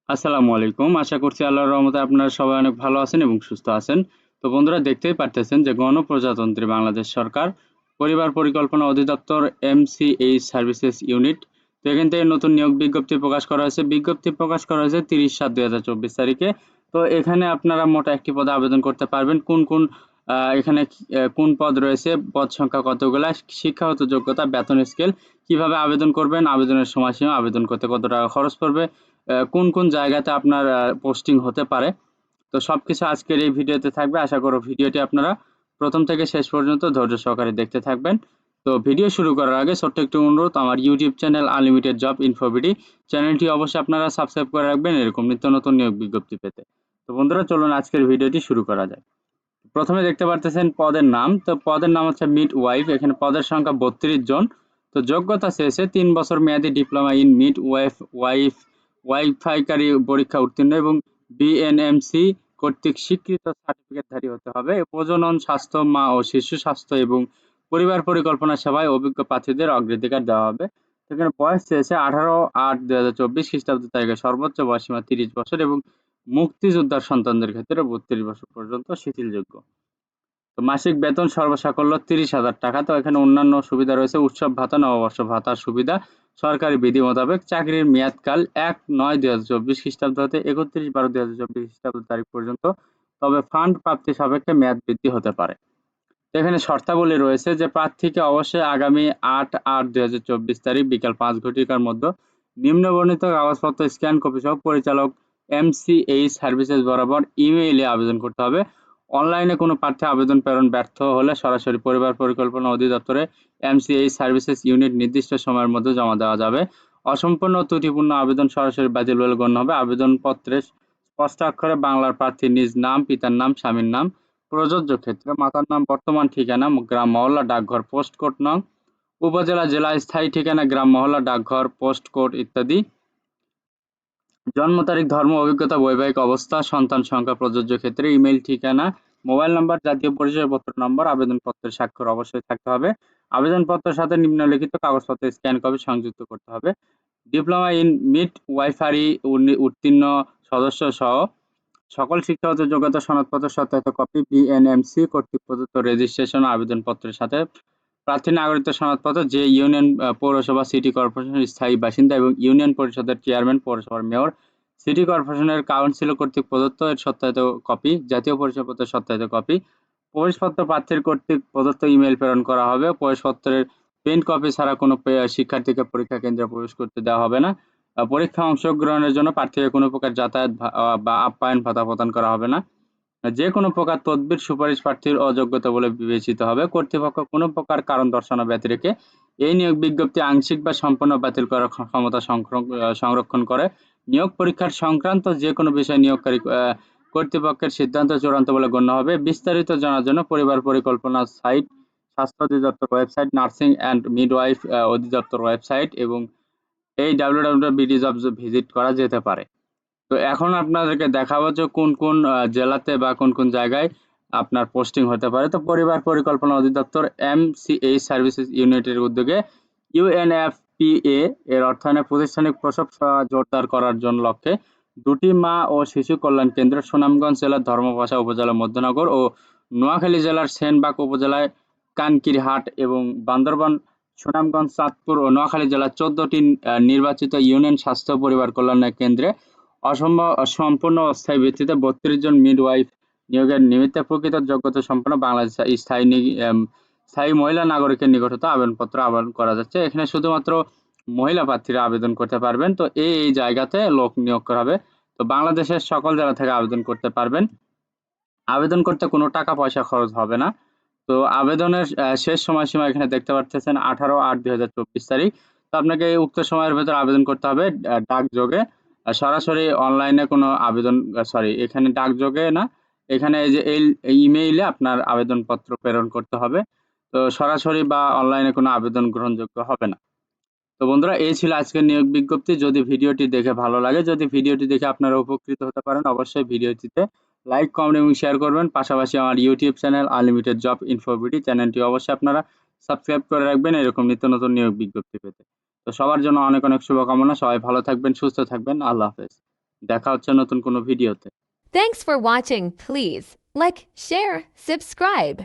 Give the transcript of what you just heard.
আসসালামু আলাইকুম। আশা করছি আল্লাহর রহমতে আপনারা সবাই অনেক ভালো আছেন এবং সুস্থ আছেন। তো বন্ধুরা দেখতেই পারতেছেন যে গণপ্রজাতন্ত্রী বাংলাদেশ সরকার পরিবার পরিকল্পনা অধিদপ্তর এমসিএইচ সার্ভিসেস ইউনিট তো এখান থেকে নতুন নিয়োগ বিজ্ঞপ্তি প্রকাশ করা হয়েছে। বিজ্ঞপ্তি প্রকাশ করা হয়েছে 30/7/2024 তারিখে। তো এখানে আপনারা মোট একটি পদে আবেদন করতে পারবেন। কোন এখানে কোন পদ রয়েছে, পদ সংখ্যা কতগুলা, শিক্ষাগত যোগ্যতা, বেতন স্কেল, কিভাবে আবেদন করবেন, আবেদনের সময়সীমা, আবেদন করতে কত টাকা খরচ পড়বে, কোন জায়গাতে আপনার পোস্টিং হতে পারে। তো সবকিছু আজকের এই ভিডিওতে থাকবে। আশা করব ভিডিওটি আপনারা প্রথম থেকে শেষ পর্যন্ত ধৈর্য সহকারে দেখতে থাকবেন। তো ভিডিও শুরু করার আগে ছোট্ট একটু অনুরোধ, আমার YouTube channel unlimited job InfoBD চ্যানেলটি অবশ্যই আপনারা সাবস্ক্রাইব করে রাখবেন এরকম নিত্য নতুন নিয়োগ বিজ্ঞপ্তি পেতে। তো বন্ধুরা চলুন আজকের ভিডিওটি শুরু করা যায়। প্রথমে দেখতে পারতেছেন পদের নাম। তো পদের নাম হচ্ছে মিড ওয়াইফ। এখানে পদের সংখ্যা 32 জন। তো যোগ্যতা চেয়েছে 3 বছর মেয়াদী ডিপ্লোমা ইন মিড ওয়াইফাইকারী পরীক্ষা উত্তীর্ণ এবং বিএনএমসি কর্তৃক স্বীকৃত সার্টিফিকেটধারী হতে হবে। প্রজনন, স্বাস্থ্য, মা ও শিশু স্বাস্থ্য এবং পরিবার পরিকল্পনা সেবায় অভিজ্ঞ প্রার্থীদের অগ্রাধিকার দেওয়া হবে। এখানে বয়স চেয়েছে 18/8/2024 খ্রিস্টাব্দ তারিখে সর্বোচ্চ বয়সীমা 30 বছর এবং মুক্তিযোদ্ধার সন্তানদের ক্ষেত্রে 32 বছর পর্যন্ত শিথিলযোগ্য। তো মাসিক বেতন সর্বসাকল্য 30,000 টাকা। তো এখানে অন্যান্য সুবিধা রয়েছে উৎসব ভাতা, নববর্ষ ভাতার সুবিধা, সরকারি বিধি মোতাবেক চাকরির মেয়াদকাল 1/9/2024 খ্রিস্টাব্দ হতে 31/12/2024 খ্রিস্টাব্দ তারিখ পর্যন্ত, তবে ফান্ড প্রাপ্তি সাপেক্ষে মেয়াদ বৃদ্ধি হতে পারে। এখানে শর্তাবলী রয়েছে যে প্রার্থীকে অবশ্যই আগামী 8/8/2024 তারিখ বিকাল 5 ঘটিকার মধ্যে নিম্নবর্ণিত কাগজপত্র স্ক্যান কপি সহ পরিচালক এমসিএইচ সার্ভিসেস বরাবর ইমেইলে আবেদন করতে হবে। অনলাইনে কোনো প্রার্থী আবেদন প্রেরণ ব্যর্থ হলে সরাসরি পরিবার পরিকল্পনা অধিদপ্তরে এমসিএইচ সার্ভিসেস ইউনিট নির্দিষ্ট সময়ের মধ্যে জমা দেওয়া যাবে। অসম্পূর্ণ ও ত্রুটিপূর্ণ আবেদন সরাসরি বাতিল বলে গণ্য হবে। আবেদনপত্রে স্পষ্ট অক্ষরে বাংলার প্রার্থীর নিজ নাম, পিতার নাম, স্বামীর নাম, প্রযোজ্য ক্ষেত্রে মাতার নাম, বর্তমান ঠিকানা, গ্রাম মহল্লা, ডাকঘর, পোস্ট কোড নং, উপজেলা, জেলা, স্থায়ী ঠিকানা, গ্রাম মহল্লা, ডাকঘর, পোস্ট কোড ইত্যাদি, জন্ম তারিখ, ধর্ম, অভিজ্ঞতা, বৈবাহিক অবস্থা, সন্তান সংখ্যা প্রযোজ্য ক্ষেত্রে, ইমেইল ঠিকানা, মোবাইল নাম্বার, জাতীয় পরিচয়পত্র নম্বর, আবেদনপত্রের স্বাক্ষর অবশ্যই থাকতে হবে। আবেদনপত্রের সাথে নিম্নলিখিত কাগজপত্রের স্ক্যান কপি সংযুক্ত করতে হবে। ডিপ্লোমা ইন মিড ওয়াইফারি উত্তীর্ণ সদস্য সহ সকল শিক্ষাগত যোগ্যতা সনদপত্র সত্যায়িত কপি, বিএনএমসি কর্তৃক প্রদত্ত রেজিস্ট্রেশন আবেদনপত্রের সাথে প্রার্থীর নাগরিকত্ব সনদপত্র, যে ইউনিয়ন, পৌরসভা, সিটি কর্পোরেশনের স্থায়ী বাসিন্দা এবং ইউনিয়ন পরিষদের চেয়ারম্যান, পৌরসভার মেয়র, সিটি কর্পোরেশনের কাউন্সিলর কর্তৃক প্রদত্ত এর সত্যায়িত কপি, জাতীয় পরিচয়পত্রের সত্যায়িত কপি। প্রবেশপত্র প্রার্থীর কর্তৃক প্রদত্ত ইমেইল প্রেরণ করা হবে। প্রবেশপত্রের প্রিন্ট কপি ছাড়া কোনো শিক্ষার্থীকে পরীক্ষা কেন্দ্রে প্রবেশ করতে দেওয়া হবে না। পরীক্ষায় অংশগ্রহণের জন্য প্রার্থীকে কোনো প্রকার যাতায়াত বা আপ্যায়ন ভাতা প্রদান করা হবে না। যে কোনো প্রকার তদবির সুপারিশ প্রার্থীর অযোগ্যতা বলে বিবেচিত হবে। কর্তৃপক্ষ কোনো প্রকার কারণ দর্শানো ব্যতি রেখে এই নিয়োগ বিজ্ঞপ্তি আংশিক বা সম্পূর্ণ বাতিল করার ক্ষমতা সংরক্ষণ করে। নিয়োগ পরীক্ষার সংক্রান্ত যে কোনো বিষয় নিয়োগকারী কর্তৃপক্ষের সিদ্ধান্ত চূড়ান্ত বলে গণ্য হবে। বিস্তারিত জানার জন্য পরিবার পরিকল্পনা সাইট, স্বাস্থ্য অধিদপ্তর ওয়েবসাইট, নার্সিং অ্যান্ড মিডওয়াইফ অধিদপ্তর ওয়েবসাইট এবং এই www.bdjobs ভিজিট করা যেতে পারে। তো এখন আপনাদেরকে দেখাবো যে কোন জেলাতে বা কোন জায়গায় আপনার পোস্টিং হতে পারে। তো পরিবার পরিকল্পনা অধিদপ্তর এমসিএইচ সার্ভিসেস ইউনিটের উদ্যোগে ইউএনএফপিএ এর অর্থায়নে প্রাতিষ্ঠানিক প্রসব সেবা জোরদার করার জন্য লক্ষ্যে 2টি মা ও শিশু কল্যাণ কেন্দ্র সুনামগঞ্জ জেলার ধর্মপাশা উপজেলার মধ্যনগর ও নোয়াখালী জেলার সেনবাগ উপজেলায় কানকিরহাট এবং বান্দরবান, সুনামগঞ্জ, চাঁদপুর ও নোয়াখালী জেলার 14টি নির্বাচিত ইউনিয়ন স্বাস্থ্য পরিবার কল্যাণ কেন্দ্রে সম্পূর্ণ অস্থায়ী ভিত্তিতে 32 জন মিডওয়াইফ নিয়োগের নিমিত্তে প্রকৃত যোগ্যতা সম্পন্ন বাংলাদেশ স্থায়ী মহিলা নাগরিকের নিকট হতে আবেদনপত্র আহ্বান করা যাচ্ছে। এখানে শুধুমাত্র মহিলা প্রার্থীরা আবেদন করতে পারবেন। তো এই জায়গাতে লোক নিয়োগ করা হবে। তো বাংলাদেশের সকল জেলা থেকে আবেদন করতে পারবেন। আবেদন করতে কোনো টাকা পয়সা খরচ হবে না। তো আবেদনের শেষ সময়সীমা এখানে দেখতে পাচ্ছেন 18/8/2024 তারিখ। তো আপনাকে উক্ত সময়ের ভেতর আবেদন করতে হবে ডাকযোগে। সরাসরি অনলাইনে কোনো আবেদন, এখানে ডাকযোগে না, এখানে এই যে ইমেইলে আপনার আবেদনপত্র প্রেরণ করতে হবে। তো সরাসরি বা অনলাইনে কোনো আবেদন গ্রহণযোগ্য হবে না। তো বন্ধুরা এই ছিল আজকের নিয়োগ বিজ্ঞপ্তি। যদি ভিডিওটি দেখে ভালো লাগে, যদি ভিডিওটি দেখে আপনারা উপকৃত হতে পারেন, অবশ্যই ভিডিওটিতে লাইক, কমেন্ট এবং শেয়ার করবেন। পাশাপাশি আমার YouTube channel unlimited job InfoBD চ্যানেলটি অবশ্যই আপনারা সাবস্ক্রাইব করে রাখবেন এরকম নিত্য নতুন নিয়োগ বিজ্ঞপ্তি পেতে। তো সবার জন্য অনেক অনেক শুভকামনা। সবাই ভালো থাকবেন, সুস্থ থাকবেন। আল্লাহ হাফেজ। দেখা হচ্ছে নতুন কোনো ভিডিওতে। Thanks for watching. Please like, share, subscribe.